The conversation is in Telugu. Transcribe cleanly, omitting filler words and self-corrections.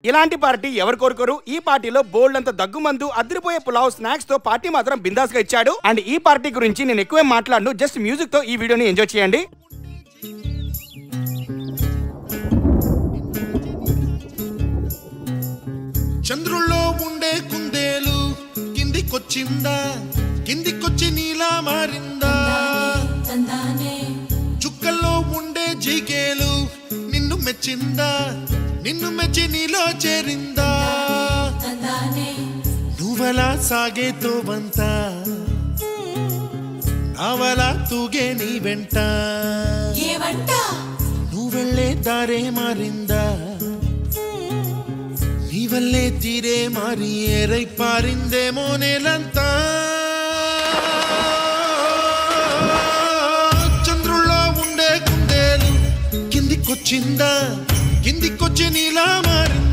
ఇలాంటి పార్టీ ఎవరు కోరుకోరు? ఈ పార్టీలో బోల్డ్ అంత దగ్గుమందు అదిరిపోయే పులావ్ స్నాక్స్ తో పార్టీ మాత్రం బిందాస్ గా ఇచ్చాడు. అండ్ ఈ పార్టీ గురించి నేను ఎక్కువ మాట్లాడను, జస్ట్ మ్యూజిక్ తో ఈ వీడియోని ఎంజాయ్ చేయండి. చంద్రుల్లో ఉండే కుందేలు కిందికొచ్చిందా, కిందికొచ్చి నీలా మారిందా? చుక్కల్లో ఉండే జీకేలు నిన్ను మెచ్చిందా, నిన్ను మెచ్చి నీలో చేరిందా? నువ్వలా సాగే తోవంత నావలా తూగే నీ వెంట, నువ్వెళ్ళే దారే మారిందా, నీ వల్లే తీరే మారి ఏరై పారిందేమో నేలంతా. చంద్రుల్లో ఉండే కుందేలు కిందికొచ్చిందా, కిందికొచ్చి నీలా మారిందా?